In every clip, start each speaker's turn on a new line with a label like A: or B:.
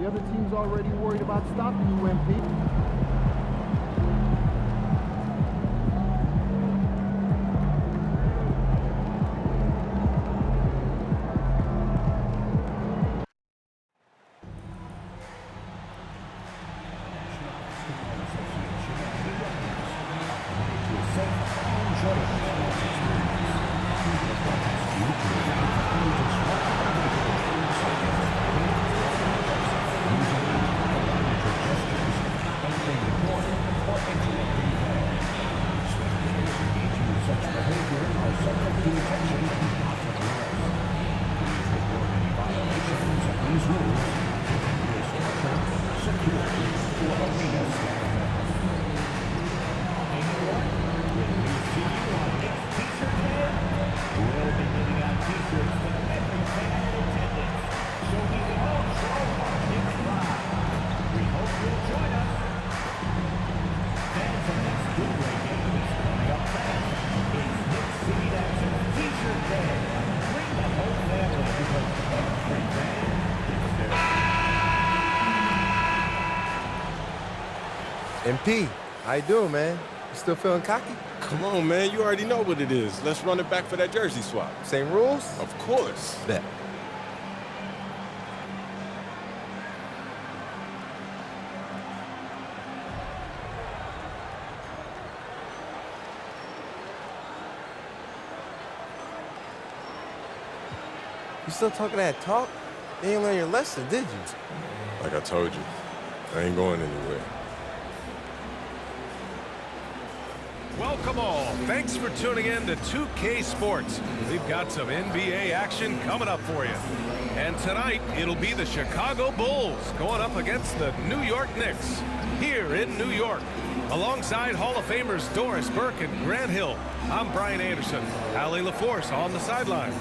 A: The other team's already worried about stopping you, MP.
B: MP, how you doing, man? You still feeling cocky?
C: Come on, man. You already know what it is. Let's run it back for that jersey swap.
B: Same rules?
C: Of course.
B: Bet. You still talking that talk? You ain't learn your lesson, did you?
C: Like I told you, I ain't going anywhere.
D: Welcome all. Thanks for tuning in to 2K Sports. We've got some NBA action coming up for you. And tonight, it'll be the Chicago Bulls going up against the New York Knicks here in New York. Alongside Hall of Famers Doris Burke and Grant Hill, I'm Brian Anderson. Allie LaForce on the sidelines.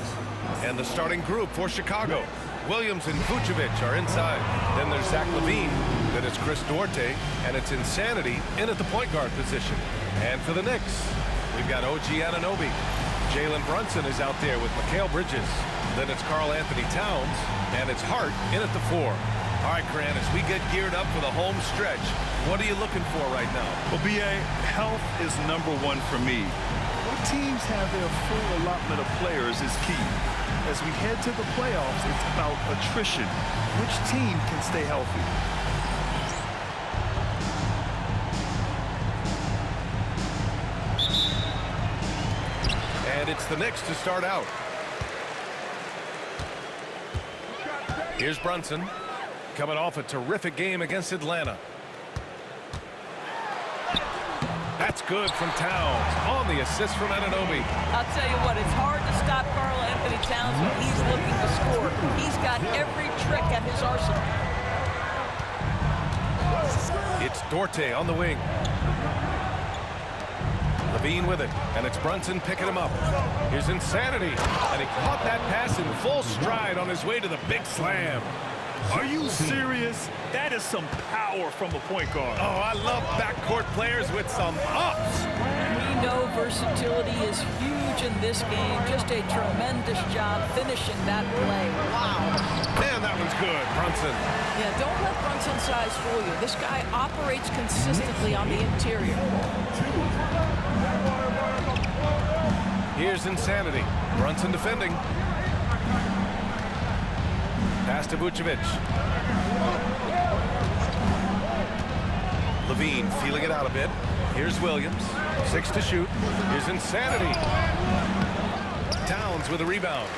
D: And the starting group for Chicago. Williams and Vucevic are inside. Then there's Zach LaVine. Then it's Chris Duarte. And it's Insanity in at the point guard position. And for the Knicks, we've got OG Anunoby. Jalen Brunson is out there with Mikal Bridges. Then it's Karl Anthony Towns. And it's Hart in at the 4. All right, Grant, as we get geared up for the home stretch, what are you looking for right now?
E: Well, B.A., health is #1 for me. When teams have their full allotment of players is key. As we head to the playoffs, it's about attrition. Which team can stay healthy?
D: And it's the Knicks to start out. Here's Brunson, coming off a terrific game against Atlanta. That's good from Towns on the assist from Anunoby.
F: I'll tell you what, it's hard to stop Karl Anthony Towns when he's looking to score. He's got every trick at his arsenal.
D: It's Duarte on the wing. LaVine with it, and it's Brunson picking him up. Here's Insanity, and he caught that pass in full stride on his way to the big slam.
E: Are you serious? That is some power from a point guard.
D: Oh, I love backcourt players with some ups.
F: We know versatility is huge in this game. Just a tremendous job finishing that play. Wow.
D: Man, that one's good, Brunson.
F: Yeah, don't let Brunson's size fool you. This guy operates consistently on the interior.
D: Here's Insanity. Brunson defending. Pass to Vucevic. LaVine feeling it out a bit. Here's Williams. 6 to shoot. Here's Insanity. Towns with a rebound.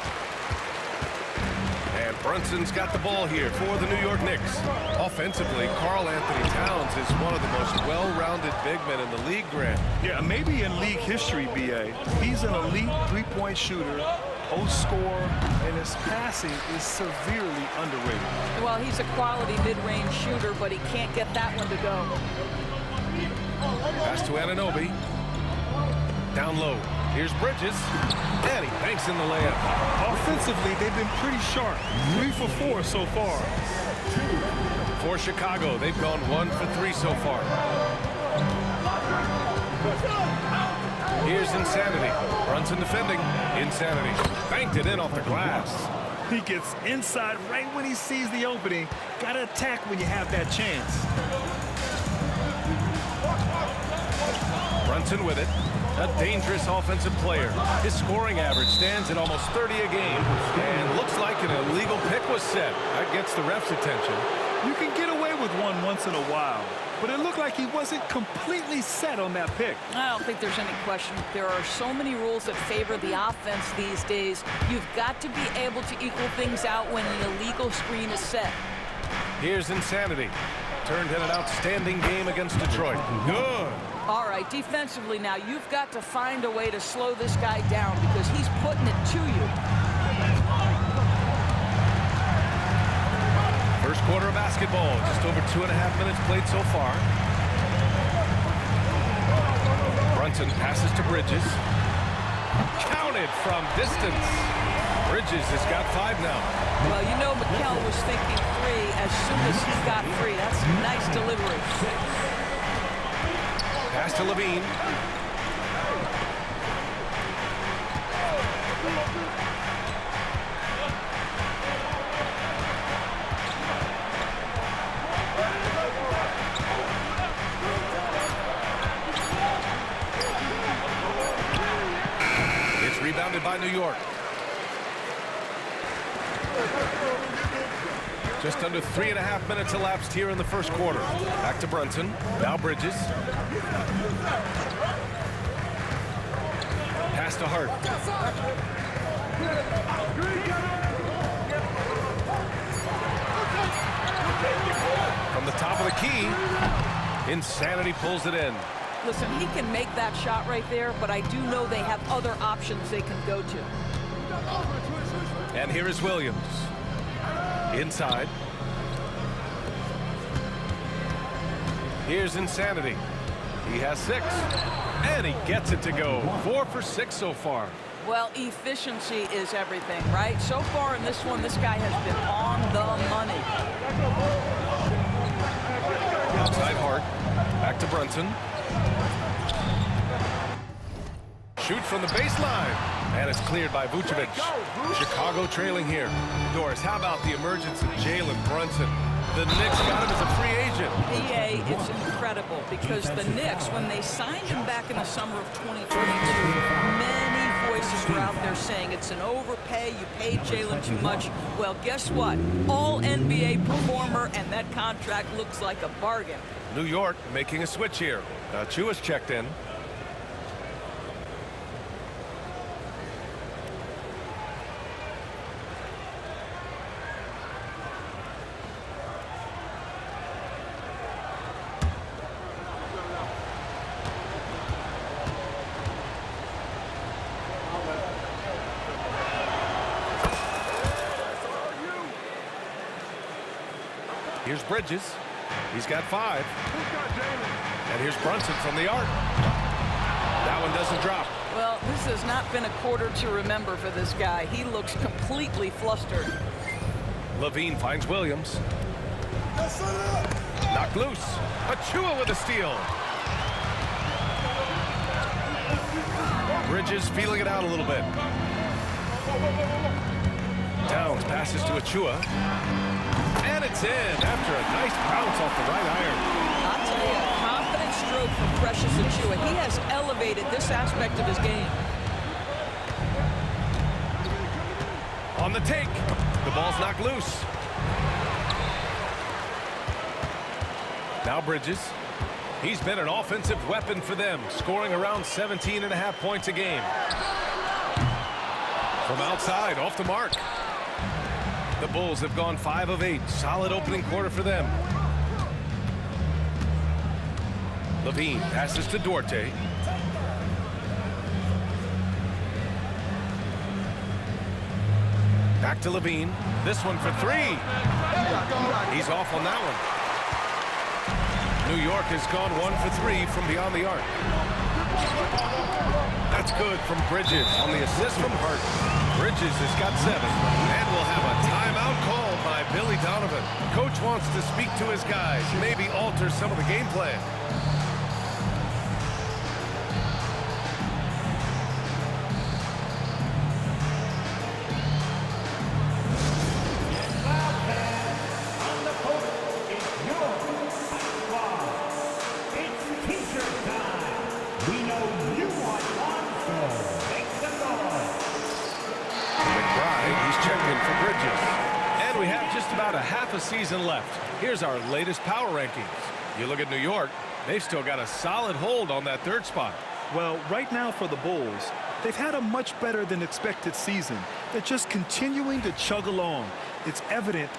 D: And Brunson's got the ball here for the New York Knicks. Offensively, Karl Anthony Towns is one of the most well-rounded big men in the league, Grant.
E: Yeah, maybe in league history, B.A. He's an elite three-point shooter, post scorer, and his passing is severely underrated.
F: Well, he's a quality mid-range shooter, but he can't get that one to go.
D: Pass to Anunoby. Down low. Here's Bridges. And he banks in the layup.
E: Offensively, they've been pretty sharp. 3 for 4 so far.
D: For Chicago, they've gone 1 for 3 so far. Here's Insanity. Brunson defending. Insanity banked it in off the glass.
E: He gets inside right when he sees the opening. Got to attack when you have that chance.
D: Brunson with it. A dangerous offensive player. His scoring average stands at almost 30 a game. And looks like an illegal pick was set. That gets the ref's attention.
E: You can get away with one once in a while, but it looked like he wasn't completely set on that pick.
F: I don't think there's any question. There are so many rules that favor the offense these days. You've got to be able to equal things out when an illegal screen is set.
D: Here's Insanity. Turned in an outstanding game against Detroit. Good.
F: All right, defensively now, you've got to find a way to slow this guy down because he's putting it to you.
D: First quarter of basketball, just over 2.5 minutes played so far. Brunson passes to Bridges. Counted from distance. Bridges has got 5 now.
F: Well, you know McKell was thinking 3 as soon as he got 3. That's a nice delivery.
D: Pass to Levine. It's rebounded by New York. Just under 3.5 minutes elapsed here in the first quarter. Back to Brunson. Now Bridges. Pass to Hart. From the top of the key, Insanity pulls it in.
F: Listen, he can make that shot right there, but I do know they have other options they can go to.
D: And here is Williams. Inside. Here's Insanity. He has 6. And he gets it to go. 4 for 6 so far.
F: Well, efficiency is everything, right? So far in this one, this guy has been on the money.
D: Outside Hart. Back to Brunson. Shoot from the baseline. And it's cleared by Vucevic. Chicago trailing here. Doris, how about the emergence of Jalen Brunson? The Knicks got him as a free agent.
F: PA, it's incredible because the Knicks, when they signed him back in the summer of 2022, many voices were out there saying it's an overpay, you paid Jalen too much. Well, guess what? All NBA performer, and that contract looks like a bargain.
D: New York making a switch here. Chua's checked in. Here's Bridges. He's got 5. And here's Brunson from the arc. That one doesn't drop.
F: Well, this has not been a quarter to remember for this guy. He looks completely flustered.
D: Levine finds Williams. Knocked loose. Achua with a steal. Bridges feeling it out a little bit. Towns passes to Achua. And it's in after a nice bounce off the right iron.
F: I'll tell you, a confident stroke from Precious Achua. He has elevated this aspect of his game.
D: On the take. The ball's knocked loose. Now Bridges. He's been an offensive weapon for them, scoring around 17.5 points a game. From outside, off the mark. The Bulls have gone 5 of 8. Solid opening quarter for them. Levine passes to Duarte. Back to Levine. This one for 3. He's off on that one. New York has gone 1 for 3 from beyond the arc. That's good from Bridges on the assist from Hart. Bridges has got 7. And we'll have a timeout called by Billy Donovan. Coach wants to speak to his guys, maybe alter some of the game plan. for Bridges. And we have just about a half a season left. Here's our latest power rankings. You look at New York, they've still got a solid hold on that third spot.
E: Well, right now for the Bulls, they've had a much better than expected season. They're just continuing to chug along. It's evident.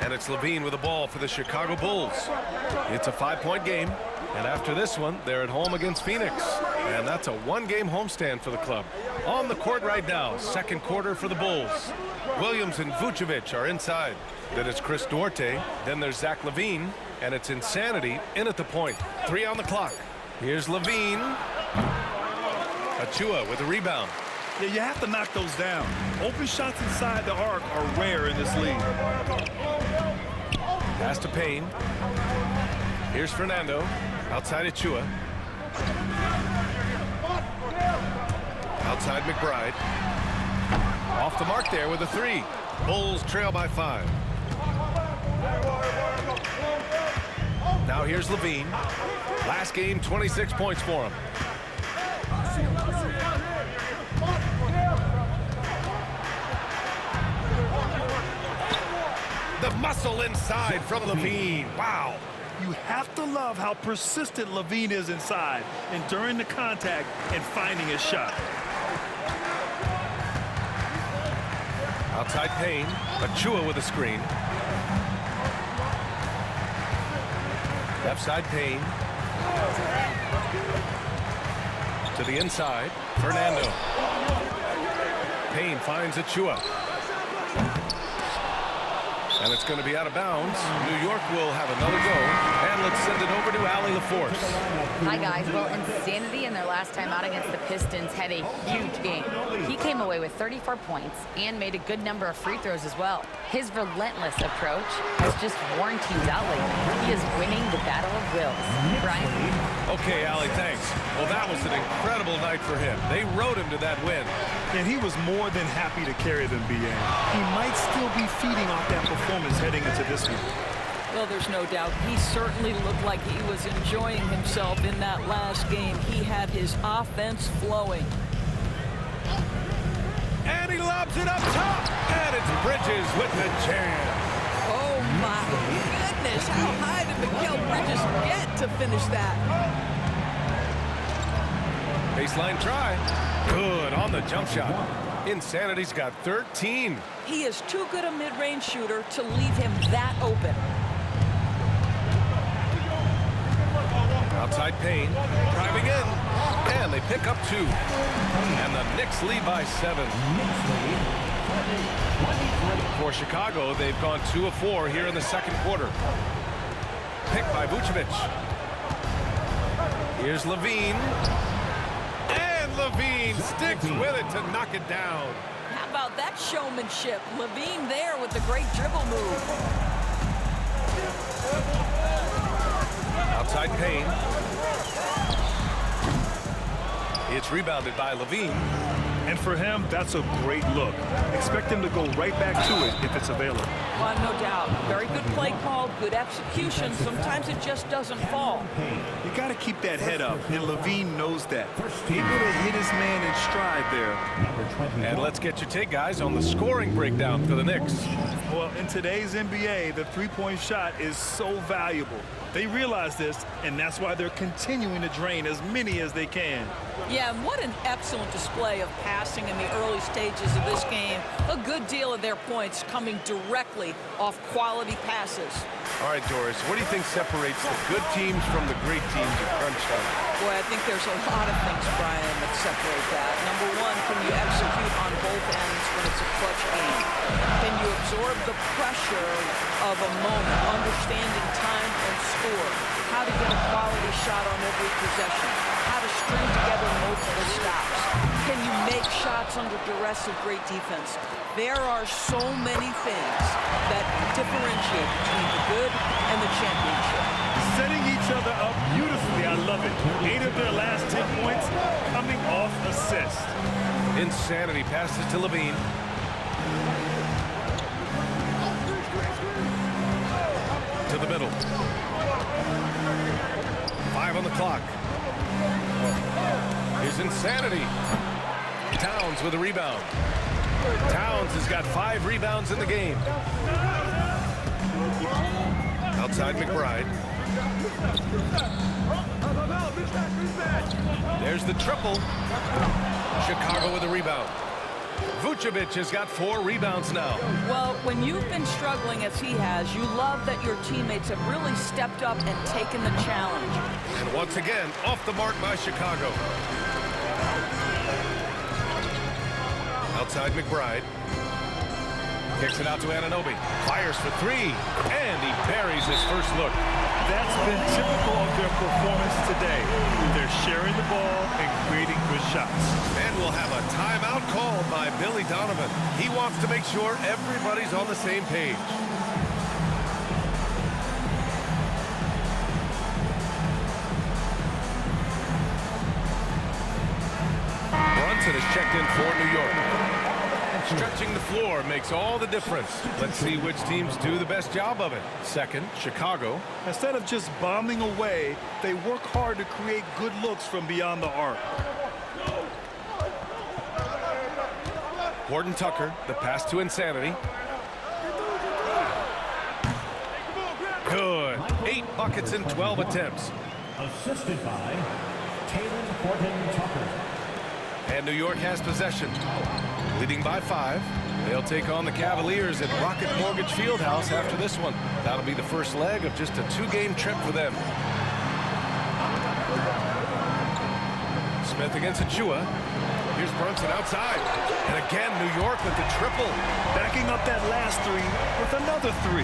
D: And it's Levine with the ball for the Chicago Bulls. It's a 5-point game. And after this one, they're at home against Phoenix. And that's a one-game homestand for the club. On the court right now, second quarter for the Bulls. Williams and Vucevic are inside. Then it's Chris Duarte. Then there's Zach Levine. And it's Insanity in at the point. 3 on the clock. Here's Levine. Achua with a rebound.
E: Yeah, you have to knock those down. Open shots inside the arc are rare in this league.
D: Pass to Payne. Here's Fernando. Outside Achua. Outside McBride. Off the mark there with a 3. Bulls trail by 5. Now here's Levine. Last game, 26 points for him. The muscle inside from Levine. Wow.
E: You have to love how persistent Levine is inside, enduring the contact and finding his shot.
D: Outside Payne. Achua with a screen. Left side Payne. To the inside. Fernando. Payne finds Achua. And it's going to be out of bounds. New York will have another go. And let's send it over to Allie LaForce.
G: Hi, guys. Well, Insanity in their last time out against the Pistons had a huge game. He came away with 34 points and made a good number of free throws as well. His relentless approach has just worn teams out lately. He is winning the battle of wills. Brian?
D: Okay, Allie, thanks. Well, that was an incredible night for him. They rode him to that win.
E: And he was more than happy to carry them, BA. He might still be feeding off that performance heading into this one.
F: Well, there's no doubt. He certainly looked like he was enjoying himself in that last game. He had his offense flowing.
D: And he lobs it up top. And it's Bridges with the jam.
F: Oh, my goodness. How high did Mikal Bridges get to finish that?
D: Baseline try. Good on the jump shot. Insanity's got 13.
F: He is too good a mid-range shooter to leave him that open.
D: Outside Payne, driving in, and they pick up 2. And the Knicks lead by 7. For Chicago, they've gone 2 of 4 here in the second quarter. Picked by Vucevic. Here's Levine. And Levine sticks with it to knock it down.
F: How about that showmanship? Levine there with the great dribble move.
D: Outside Payne. It's rebounded by Levine.
E: And for him, that's a great look. Expect him to go right back to it if it's available.
F: Well, no doubt. Very good play call, good execution. Sometimes it just doesn't fall.
E: You got to keep that head up, and Levine knows that. Able to hit his man in stride there.
D: And let's get your take, guys, on the scoring breakdown for the Knicks.
E: Well, in today's NBA, the three-point shot is so valuable. They realize this, and that's why they're continuing to drain as many as they can.
F: Yeah, and what an excellent display of passing in the early stages of this game. A good deal of their points coming directly off quality passes.
D: All right, Doris, what do you think separates the good teams from the great teams at crunch time?
F: Boy, I think there's a lot of things, Brian, that separate that. Number one, can you execute on both ends when it's a clutch game? Can you absorb the pressure of a moment, understanding time and score? How to get a quality shot on every possession? How to string together multiple stops? Can you make shots under duress of great defense? There are so many things that differentiate between the good and the championship.
E: Setting each other up beautifully. I love it. 8 of their last 10 points coming off assist.
D: Insanity passes to Levine. To the middle. 5 on the clock. Here's Insanity. Towns with a rebound. Towns has got 5 rebounds in the game. Outside McBride. There's the triple. Chicago with a rebound. Vucevic has got 4 rebounds now.
F: Well, when you've been struggling as he has, you love that your teammates have really stepped up and taken the challenge.
D: And once again, off the mark by Chicago. Outside McBride. Kicks it out to Anunoby. Fires for 3. And he buries his first look.
E: That's been typical of their performance today. They're sharing the ball and creating good shots.
D: And we'll have a timeout called by Billy Donovan. He wants to make sure everybody's on the same page. Brunson is checked in for New York. Stretching the floor makes all the difference. Let's see which teams do the best job of it. Second, Chicago.
E: Instead of just bombing away, they work hard to create good looks from beyond the arc.
D: Horton Tucker, the pass to Insanity. Good. 8 buckets in 12 attempts.
H: Assisted by Taylor Horton Tucker.
D: And New York has possession. Leading by 5. They'll take on the Cavaliers at Rocket Mortgage Fieldhouse after this one. That'll be the first leg of just a 2-game trip for them. Smith against Achua. Here's Brunson outside. And again, New York with the triple.
E: Backing up that last 3 with another 3.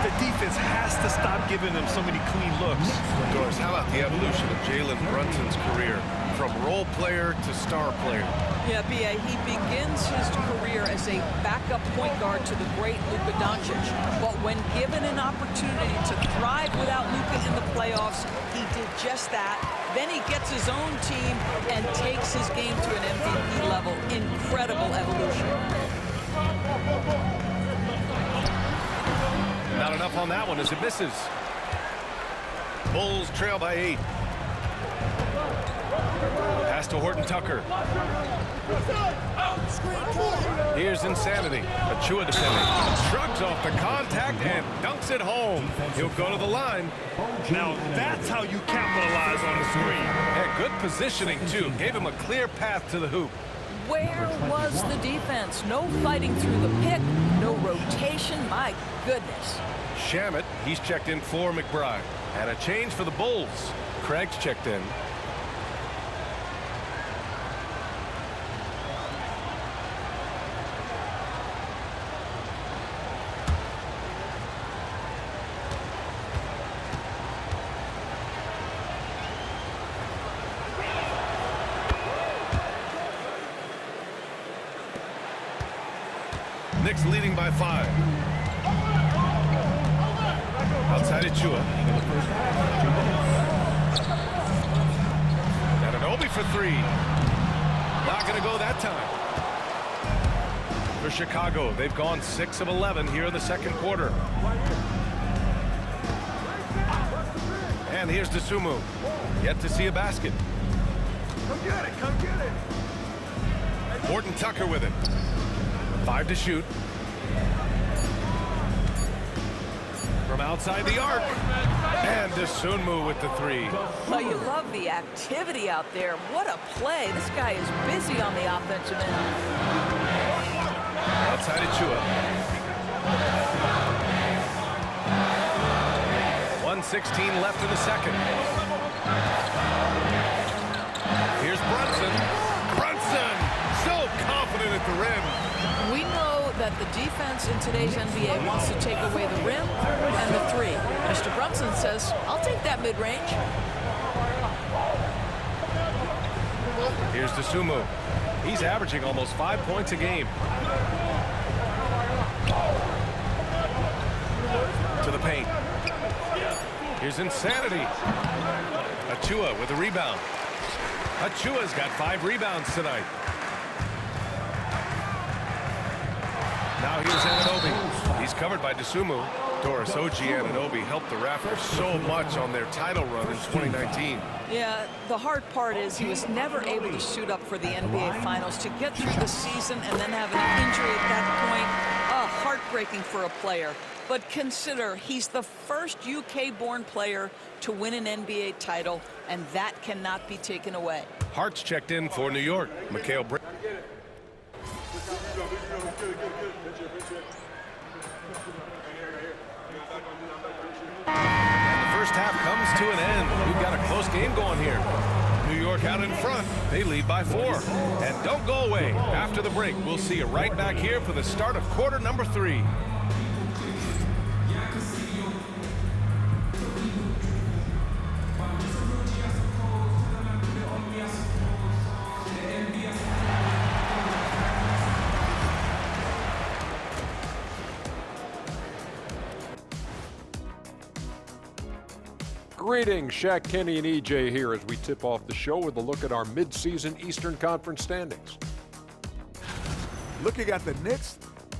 E: The defense has to stop giving them so many clean looks.
D: Doris, how about the evolution of Jalen Brunson's career? From role player to star player.
F: Yeah, B.A., he begins his career as a backup point guard to the great Luka Doncic. But when given an opportunity to thrive without Luka in the playoffs, he did just that. Then he gets his own team and takes his game to an MVP level. Incredible evolution.
D: Not enough on that one as it misses. Bulls trail by 8. Pass to Horton Tucker. Here's Insanity. Achua defending. Shrugs off the contact and dunks it home. He'll go to the line.
E: Now that's how you capitalize on the screen.
D: Yeah, good positioning, too. Gave him a clear path to the hoop.
F: Where was the defense? No fighting through the pick, no rotation. My goodness.
D: Shamet, he's checked in for McBride. And a change for the Bulls. Craig's checked in. Knicks leading by 5. Outside Achua. Anunoby for 3. Not going to go that time. For Chicago, they've gone 6 of 11 here in the second quarter. And here's Dosunmu. Yet to see a basket.
A: Come get it, come get it.
D: Horton Tucker with it. 5 to shoot. From outside the arc. And Dosunmu with the 3.
F: Well, you love the activity out there. What a play. This guy is busy on the offensive end.
D: Outside Achua. 1:16 left in the second. Here's Brunson. Brunson! So confident at the rim.
F: We know that the defense in today's NBA wants to take away the rim and the 3. Mr. Brunson says, I'll take that mid-range.
D: Here's Dosunmu. He's averaging almost 5 points a game. Here's Insanity. Achua with a rebound. Achua's got 5 rebounds tonight. Now here's Anunoby. He's covered by Dosunmu. Doris, OG Anunoby helped the Raptors so much on their title run in 2019.
F: Yeah, the hard part is he was never able to suit up for the NBA Finals. To get through the season and then have an injury at that point, heartbreaking for a player. But consider, he's the first UK-born player to win an NBA title, and that cannot be taken away.
D: Hart's checked in for New York. Mikal Bridges. First half comes to an end. We've got a close game going here. New York out in front. They lead by 4. And don't go away. After the break, we'll see you right back here for the start of quarter number 3.
I: Greetings, Shaq, Kenny, and EJ here as we tip off the show with a look at our mid-season Eastern Conference standings.
A: Looking at the Knicks,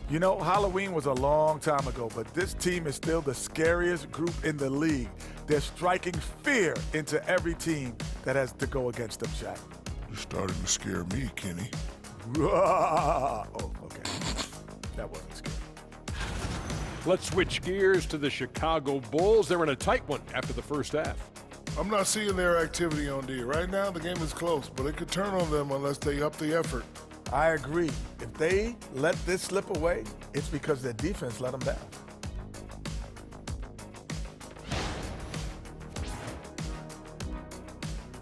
A: you know, Halloween was a long time ago, but this team is still the scariest group in the league. They're striking fear into every team that has to go against them, Shaq.
J: You're starting to scare me, Kenny.
A: Oh, okay. That wasn't scary.
I: Let's switch gears to the Chicago Bulls. They're in a tight one after the first half.
J: I'm not seeing their activity on D. Right now, the game is close, but it could turn on them unless they up the effort.
A: I agree. If they let this slip away, it's because their defense let them down.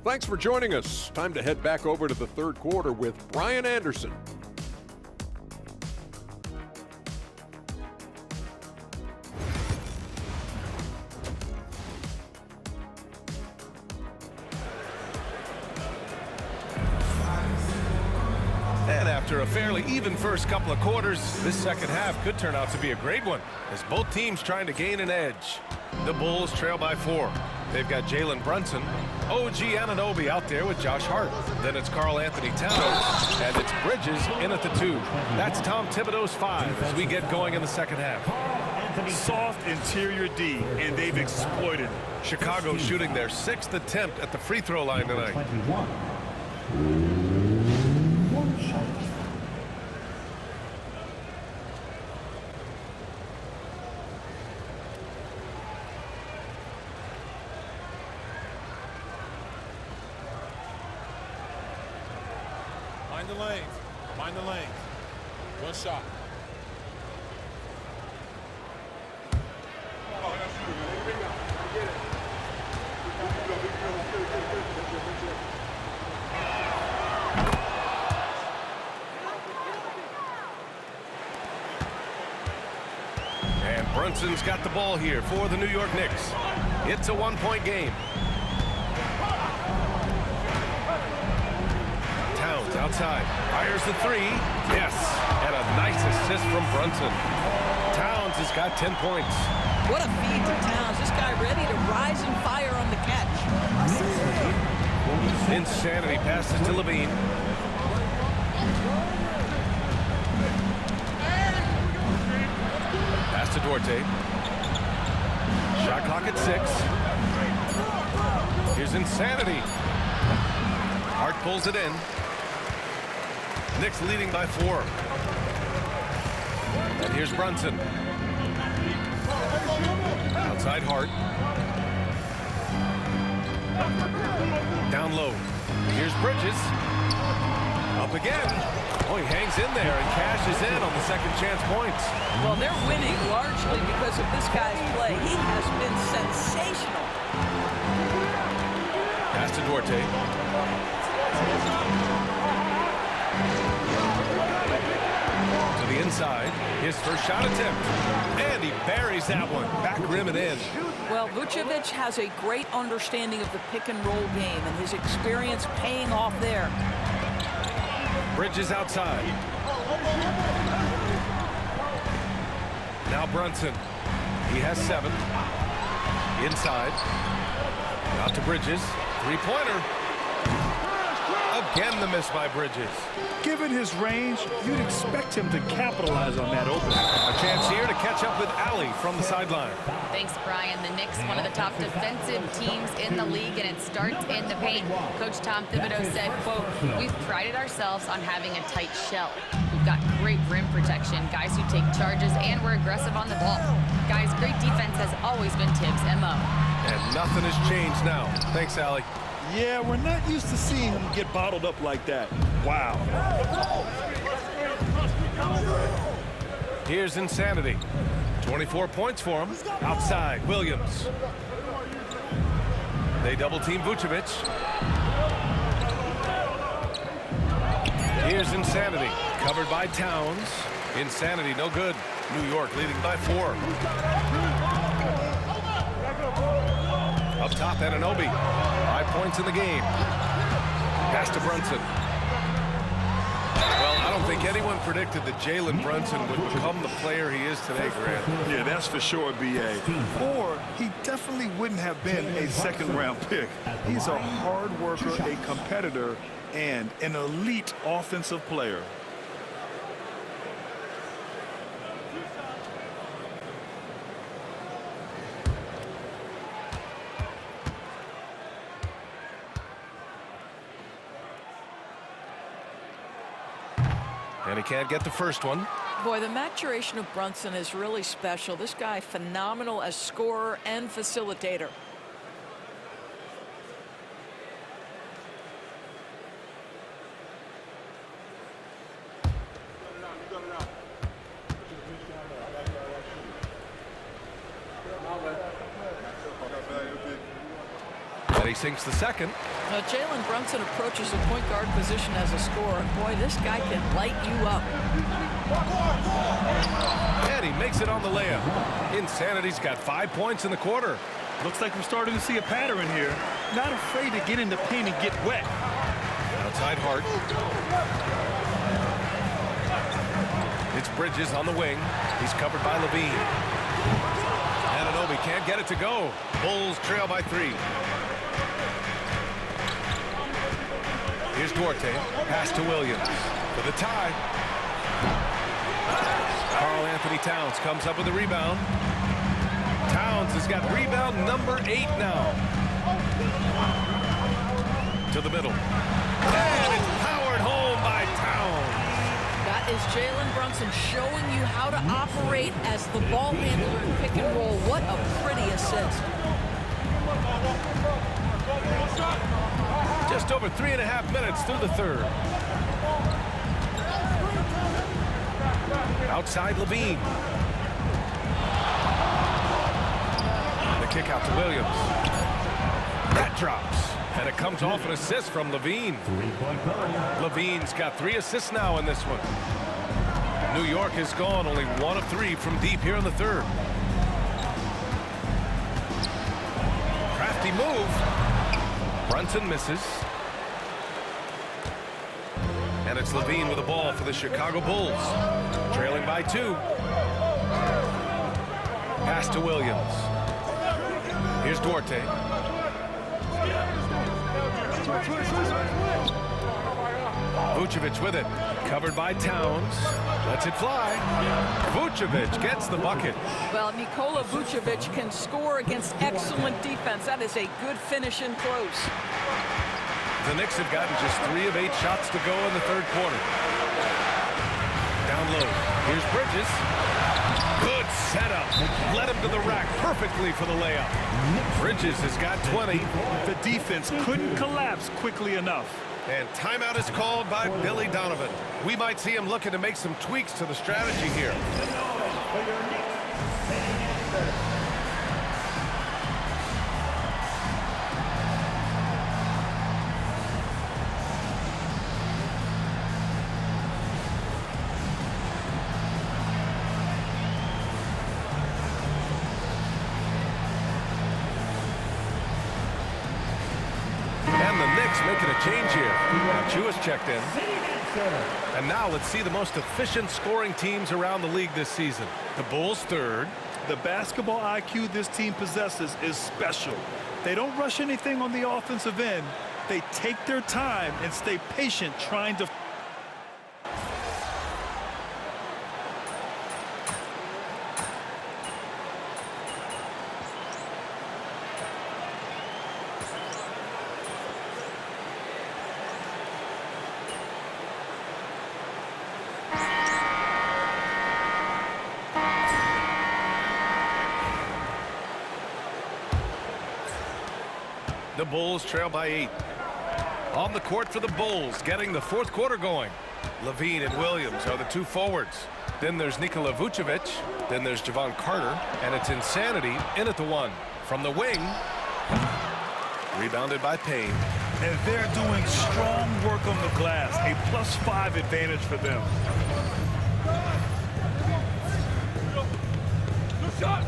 I: Thanks for joining us. Time to head back over to the third quarter with Brian Anderson.
D: And after a fairly even first couple of quarters, this second half could turn out to be a great one as both teams trying to gain an edge. The Bulls trail by 4. They've got Jalen Brunson, OG Anunoby out there with Josh Hart. Then it's Karl Anthony Towns, and it's Bridges in at the 2. That's Tom Thibodeau's 5 as we get going in the second half.
E: Soft interior D, and they've exploited.
D: Chicago shooting their 6th attempt at the free throw line tonight.
C: Mind the lanes. Mind the lanes. One shot.
D: And Brunson's got the ball here for the New York Knicks. It's a 1-point game. Towns outside, fires the 3. Yes, and a nice assist from Brunson. Towns has got 10 points.
F: What a feed to Towns. This guy ready to rise and fire on the catch.
D: Insanity passes to Levine. Pass to Duarte. Shot clock at 6. Here's Insanity. Hart pulls it in. Knicks leading by 4. And here's Brunson. Outside Hart. Down low. Here's Bridges. Up again. Oh, he hangs in there and cashes in on the second chance points.
F: Well, they're winning largely because of this guy's play. He has been sensational.
D: Pass to Duarte. To the inside. His first shot attempt. And he buries that one. Back rim and in.
F: Well, Vucevic has a great understanding of the pick-and-roll game, and his experience paying off there.
D: Bridges outside. Now Brunson. He has 7. Inside. Out to Bridges. Three-pointer. Again, the miss by Bridges.
E: Given his range, you'd expect him to capitalize on that opening.
D: A chance here to catch up with Allie from the sideline.
G: Thanks, Brian. The Knicks, one of the top defensive teams in the league, and it starts in the paint. Coach Tom Thibodeau said, quote, "We've prided ourselves on having a tight shell. We've got great rim protection, guys who take charges, and we're aggressive on the ball. Guys, great defense has always been Tibbs' MO."
D: And nothing has changed now. Thanks, Allie.
E: Yeah, we're not used to seeing him get bottled up like that. Wow.
D: Here's Insanity. 24 points for him. Outside, Williams. They double-team Vucevic. Here's Insanity. Covered by Towns. Insanity, no good. New York leading by 4. Up top, Anunoby. 5 points in the game. Pass to Brunson. Well, I don't think anyone predicted that Jalen Brunson would become the player he is today, Grant.
E: Yeah, that's for sure, B.A. Or he definitely wouldn't have been a second-round pick. He's a hard worker, a competitor, and an elite offensive player.
D: And he can't get the first one.
F: Boy, the maturation of Brunson is really special. This guy, phenomenal as scorer and facilitator.
D: And he sinks the second.
F: Now, Jalen Brunson approaches the point guard position as a scorer. And boy, this guy can light you up.
D: And he makes it on the layup. Insanity's got 5 points in the quarter.
E: Looks like we're starting to see a pattern here. Not afraid to get in the paint and get wet.
D: Outside Hart. It's Bridges on the wing. He's covered by Levine. Anunoby can't get it to go. Bulls trail by 3. Here's Duarte. Pass to Williams for the tie. Karl Anthony Towns comes up with a rebound. Towns has got rebound number 8 now. To the middle. And it's powered home by Towns.
F: That is Jalen Brunson showing you how to operate as the ball handler in pick and roll. What a pretty assist.
D: Just over 3.5 minutes through the third. Outside Levine. The kick out to Williams. That drops. And it comes off an assist from Levine. Levine's got 3 assists now in this one. New York has gone only 1 of 3 from deep here in the third. Crafty move. Brunson misses. And it's Levine with the ball for the Chicago Bulls. Trailing by 2. Pass to Williams. Here's Duarte. Vucevic with it. Covered by Towns. Lets it fly. Vucevic gets the bucket.
F: Well, Nikola Vucevic can score against excellent defense. That is a good finish in close.
D: The Knicks have gotten just 3 of 8 shots to go in the third quarter. Down low. Here's Bridges. Good setup. Led him to the rack perfectly for the layup. Bridges has got 20.
E: The defense couldn't collapse quickly enough.
D: And timeout is called by Billy Donovan. We might see him looking to make some tweaks to the strategy here. Making a change here. Now Chu has checked in. And now let's see the most efficient scoring teams around the league this season. The Bulls third.
E: The basketball IQ this team possesses is special. They don't rush anything on the offensive end. They take their time and stay patient trying to...
D: The Bulls trail by 8. On the court for the Bulls, getting the fourth quarter going. Levine and Williams are the two forwards. Then there's Nikola Vucevic. Then there's Javon Carter. And it's Insanity in at the 1. From the wing. Rebounded by Payne.
E: And they're doing strong work on the glass. A +5 advantage for them.
C: Good shot.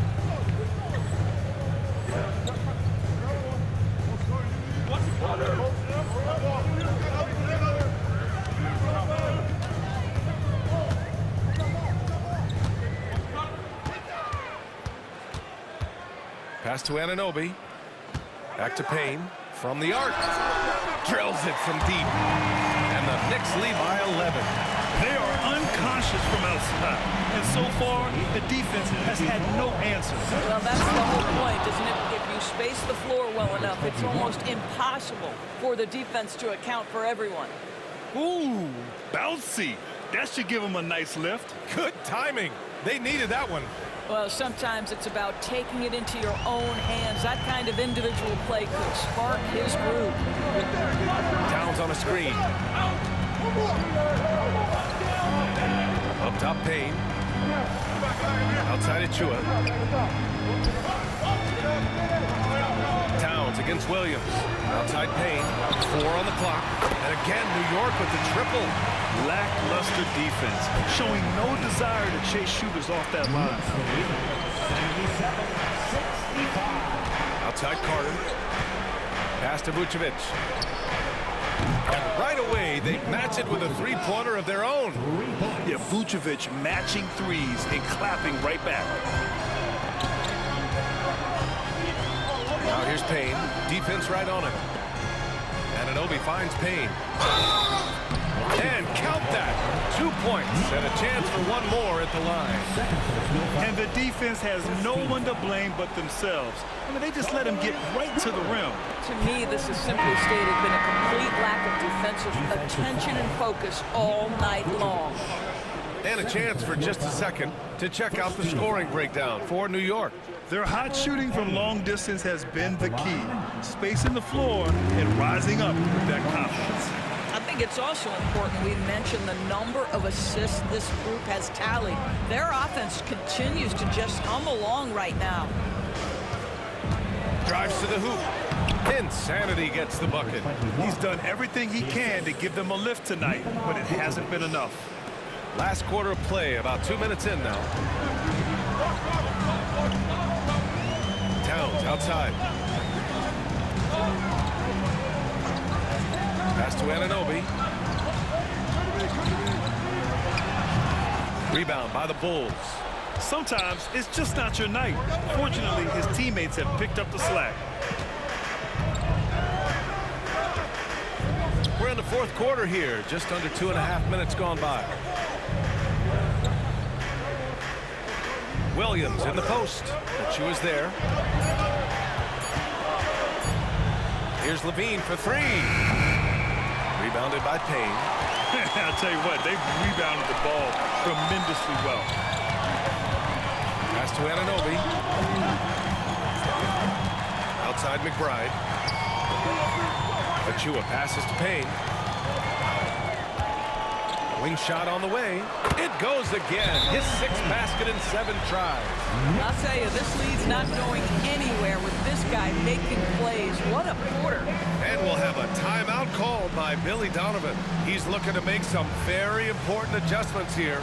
D: Pass to Anunoby. Back to Payne. From the arc. Drills it from deep. And the Knicks lead by 11.
E: They are unconscious from outside. And so far, the defense has had no answers.
F: Well, that's the whole point, isn't it? If you space the floor well enough, it's almost impossible for the defense to account for everyone.
E: Ooh, bouncy. That should give them a nice lift.
D: Good timing. They needed that one.
F: Well, sometimes it's about taking it into your own hands. That kind of individual play could spark his group.
D: Towns on a screen. Up top, Payne. Outside Achua. Towns against Williams. Outside Payne. 4 on the clock. And again, New York with the triple.
E: Lackluster defense, showing no desire to chase shooters off that line.
D: Outside Carter. Pass to Vucevic. And right away, they match it with a three-pointer of their own.
E: Yeah, Vucevic matching threes and clapping right back.
D: Now here's Payne. Defense right on him. Anunoby finds Payne. And count that. 2 points and a chance for one more at the line.
E: And the defense has no one to blame but themselves. I mean, they just let him get right to the rim.
F: To me, this has simply stated been a complete lack of defensive attention and focus all night long.
D: And a chance for just a second to check out the scoring breakdown for New York.
E: Their hot shooting from long distance has been the key. Spacing the floor and rising up with that confidence.
F: I think it's also important we mention the number of assists this group has tallied. Their offense continues to just hum along right now.
D: Drives to the hoop. Insanity gets the bucket.
E: He's done everything he can to give them a lift tonight, but it hasn't been enough.
D: Last quarter of play, about 2 minutes in now. Towns outside. Pass to Anunoby. Rebound by the Bulls.
E: Sometimes it's just not your night. Fortunately, his teammates have picked up the slack.
D: We're in the fourth quarter here, just under 2.5 minutes gone by. Williams in the post. She was there. Here's Levine for 3. Rebounded by Payne.
E: I'll tell you what, they've rebounded the ball tremendously well.
D: Pass to Anunoby. Outside McBride. Achua passes to Payne. Wing shot on the way. It goes again. His 6th basket in 7 tries.
F: I'll tell you, this lead's not going anywhere with this guy making plays. What a quarter.
D: And we'll have a timeout called by Billy Donovan. He's looking to make some very important adjustments here.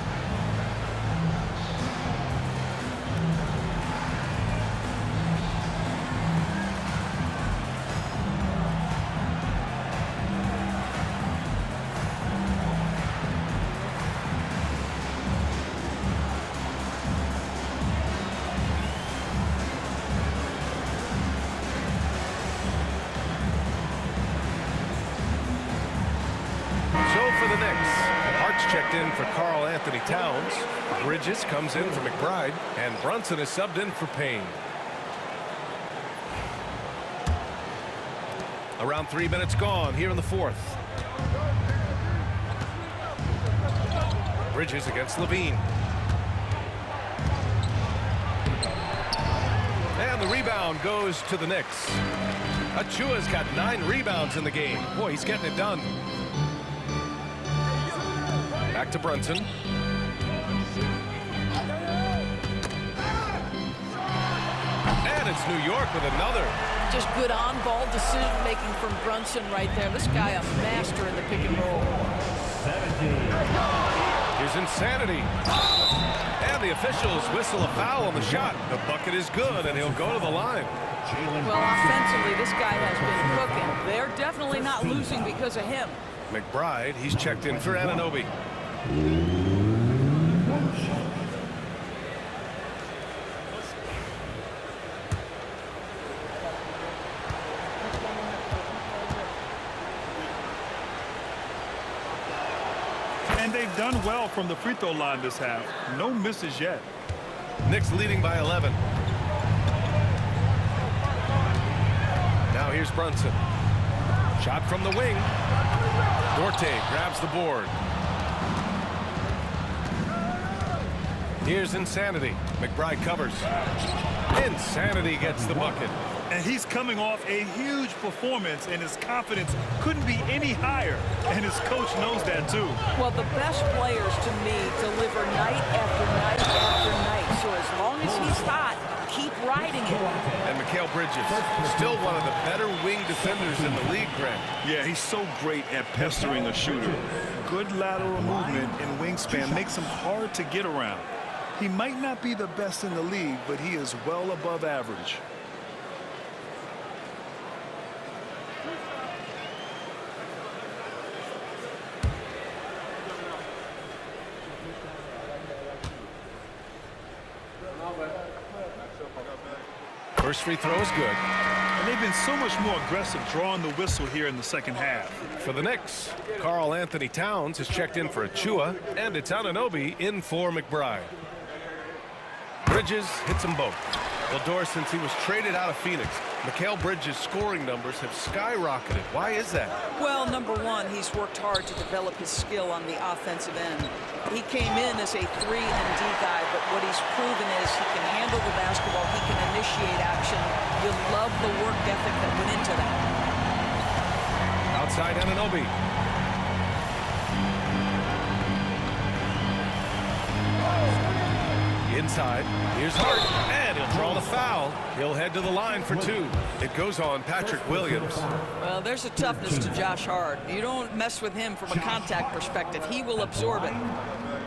D: checked in for Karl Anthony Towns. Bridges comes in for McBride, and Brunson is subbed in for Payne. Around 3 minutes gone here in the fourth. Bridges against Levine. And the rebound goes to the Knicks. Achua's got 9 rebounds in the game. Boy, he's getting it done. Back to Brunson. And it's New York with another.
F: Just good on-ball decision-making from Brunson right there. This guy a master in the pick and roll.
D: Here's Insanity. And the officials whistle a foul on the shot. The bucket is good, and he'll go to the line.
F: Well, offensively, this guy has been cooking. They're definitely not losing because of him.
D: McBride, he's checked in for Anunoby.
E: And they've done well from the free throw line this half. No misses yet.
D: Knicks leading by 11. Now here's Brunson. Shot from the wing. Duarte grabs the board. Here's Insanity. McBride covers. Insanity gets the bucket.
E: And he's coming off a huge performance, and his confidence couldn't be any higher. And his coach knows that, too.
F: Well, the best players, to me, deliver night after night after night. So as long as he's hot, keep riding it.
D: And Mikal Bridges, still one of the better wing defenders in the league, Grant.
E: Yeah, he's so great at pestering a shooter. Good lateral movement and wingspan makes him hard to get around. He might not be the best in the league, but he is well above average.
D: First free throw is good.
E: And they've been so much more aggressive drawing the whistle here in the second half.
D: For the Knicks, Karl Anthony Towns has checked in for Achua, and it's Anunoby in for McBride. Bridges hits them both. Well, Doris, since he was traded out of Phoenix, Mikal Bridges' scoring numbers have skyrocketed. Why is that?
F: Well, number one, he's worked hard to develop his skill on the offensive end. He came in as a 3-and-D guy, but what he's proven is he can handle the basketball, he can initiate action. You love the work ethic that went into that.
D: Outside Anunoby. Inside, here's Hart, and he'll draw the foul. He'll head to the line for 2. It goes on Patrick Williams.
F: Well, there's a toughness to Josh Hart. You don't mess with him from a contact perspective. He will absorb it.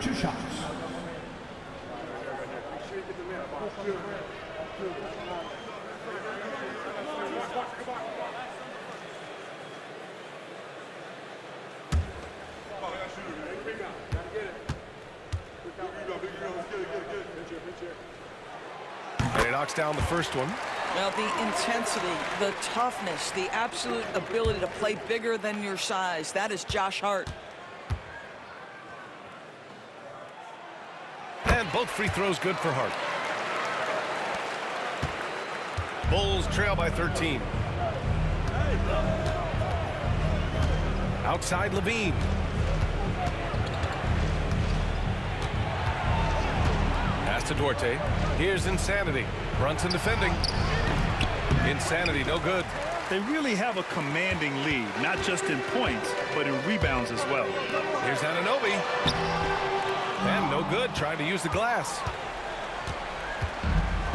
H: 2 shots.
D: And he knocks down the first one.
F: Well, the intensity, the toughness, the absolute ability to play bigger than your size. That is Josh Hart.
D: And both free throws good for Hart. Bulls trail by 13. Outside Levine. Pass to Duarte. Here's Insanity. Brunson defending. Insanity, no good.
E: They really have a commanding lead, not just in points, but in rebounds as well.
D: Here's Anunoby. And no good, trying to use the glass.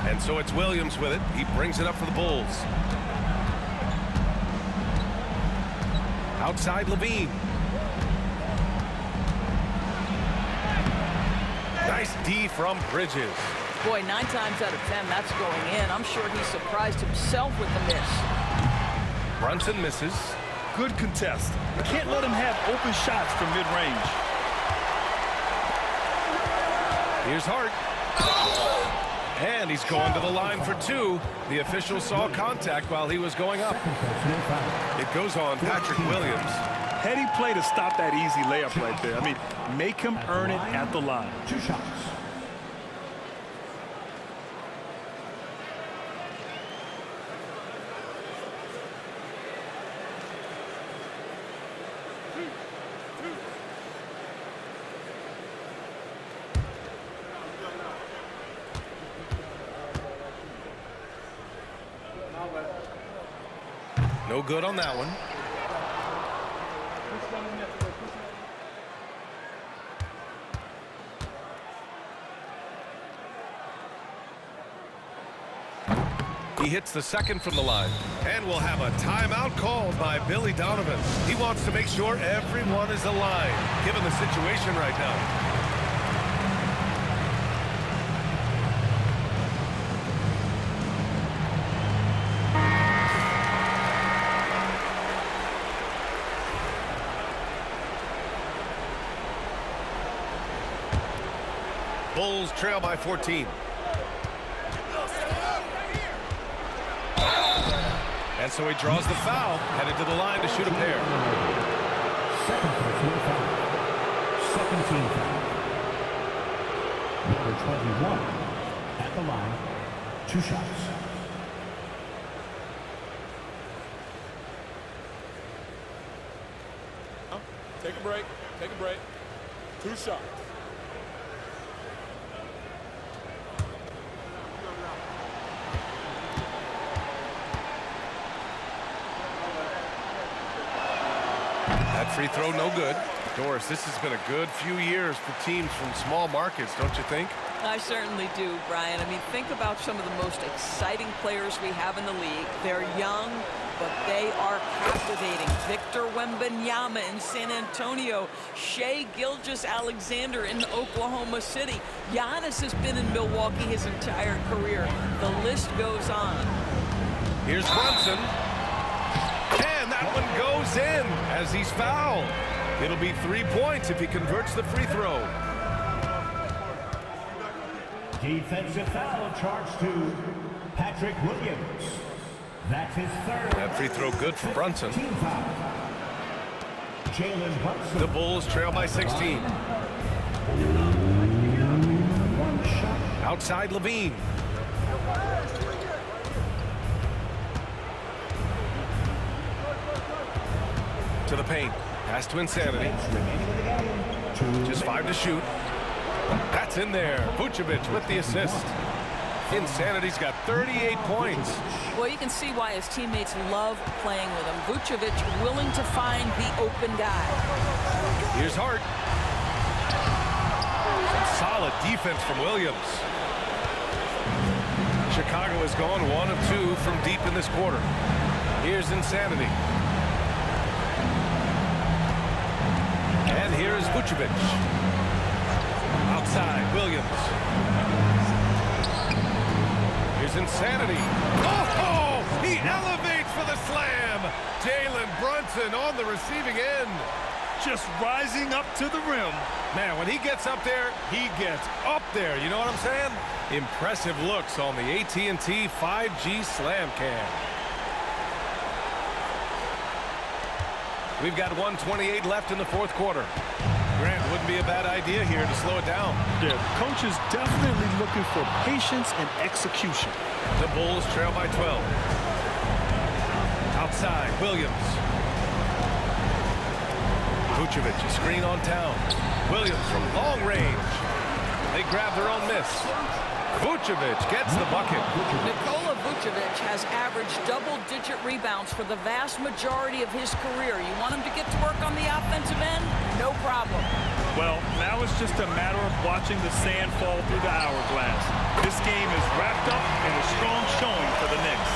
D: And so it's Williams with it. He brings it up for the Bulls. Outside Levine. Nice D from Bridges.
F: Boy, 9 times out of 10, that's going in. I'm sure he surprised himself with the miss.
D: Brunson misses.
E: Good contest. You can't let him have open shots from mid-range.
D: Here's Hart. And he's going to the line for 2. The official saw contact while he was going up. It goes on Patrick Williams.
E: Heady play to stop that easy layup right there. I mean, make him earn it at the line.
H: 2 shots.
D: No good on that one. He hits the second from the line. And we'll have a timeout called by Billy Donovan. He wants to make sure everyone is aligned, given the situation right now. Bulls trail by 14. And so he draws the foul, headed to the line to shoot a pair.
H: Second personal foul. Second team foul. Number 21 at the line. 2 shots.
C: Take a break. Take a break. 2 shots.
D: That free throw, no good. Doris, this has been a good few years for teams from small markets, don't you think?
F: I certainly do, Brian. I mean, think about some of the most exciting players we have in the league. They're young, but they are captivating. Victor Wembanyama in San Antonio. Shai Gilgeous-Alexander in Oklahoma City. Giannis has been in Milwaukee his entire career. The list goes on.
D: Here's Brunson. And that one goes in as he's fouled. It'll be 3 points if he converts the free throw.
H: Defensive foul charged to Patrick Williams. That's his third.
D: That free throw good for Brunson.
H: Team foul. Jalen Brunson.
D: The Bulls trail by 16.
H: One shot.
D: Outside Levine. To the paint. Pass to Insanity. Just 5 to shoot. That's in there. Vucevic with the assist. Insanity's got 38 points.
F: Well, you can see why his teammates love playing with him. Vucevic willing to find the open guy.
D: Here's Hart. Some solid defense from Williams. Chicago has gone 1 of 2 from deep in this quarter. Here's Insanity. And here's Vucevic. Outside, Williams. Here's Insanity. Oh, he elevates for the slam. Jalen Brunson on the receiving end.
E: Just rising up to the rim.
D: Man, when he gets up there, he gets up there. You know what I'm saying? Impressive looks on the AT&T 5G Slam Cam. We've got 1:28 left in the fourth quarter. Grant, wouldn't be a bad idea here to slow it down.
E: Yeah, coach is definitely looking for patience and execution.
D: The Bulls trail by 12. Outside, Williams. Vucevic, a screen on town. Williams from long range. They grab their own miss. Vucevic gets the bucket.
F: Nikola Vucevic has averaged double-digit rebounds for the vast majority of his career. You want him to get to work on the offensive end? No problem.
E: Well, now it's just a matter of watching the sand fall through the hourglass. This game is wrapped up in a strong showing for the Knicks.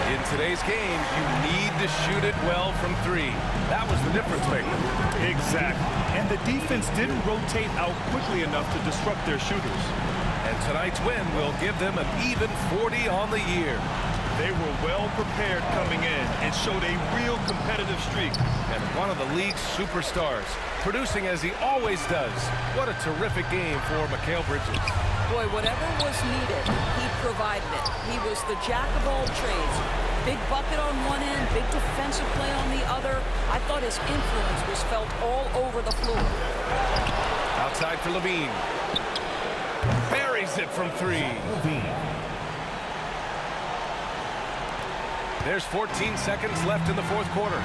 D: In today's game, you need to shoot it well from 3. That was the difference maker.
E: Exactly. And the defense didn't rotate out quickly enough to disrupt their shooters.
D: And tonight's win will give them an even 40 on the year.
E: They were well prepared coming in and showed a real competitive streak.
D: And one of the league's superstars, producing as he always does. What a terrific game for Mikal Bridges.
F: Boy, whatever was needed, he provided it. He was the jack of all trades. Big bucket on one end, big defensive play on the other. I thought his influence was felt all over the floor.
D: Outside for Levine. Buries it from three. There's 14 seconds left in the fourth quarter.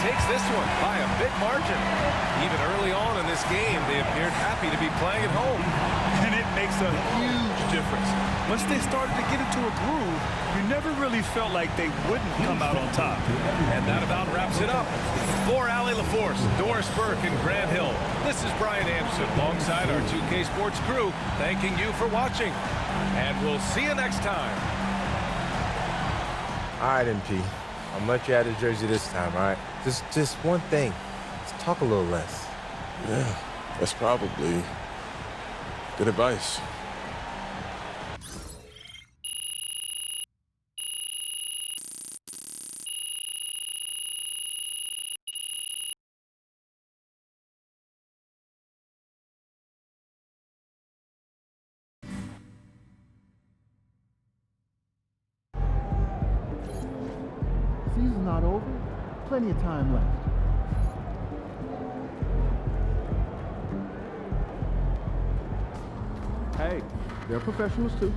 D: Takes this one by a big margin. Even early on in this game, they appeared happy to be playing at home.
E: And it makes a huge difference. Once they started to get into a groove, you never really felt like they wouldn't come out on top.
D: And that about wraps it up. For Allie LaForce, Doris Burke, and Grant Hill, this is Brian Anderson alongside our 2K Sports crew, thanking you for watching. And we'll see you next time.
B: All right, MP. I'm gonna let you out of the jersey this time, all right? Just one thing. Just talk a little less.
K: Yeah, that's probably good advice.
H: Season's not over. Plenty of time left. Hey, they're professionals too.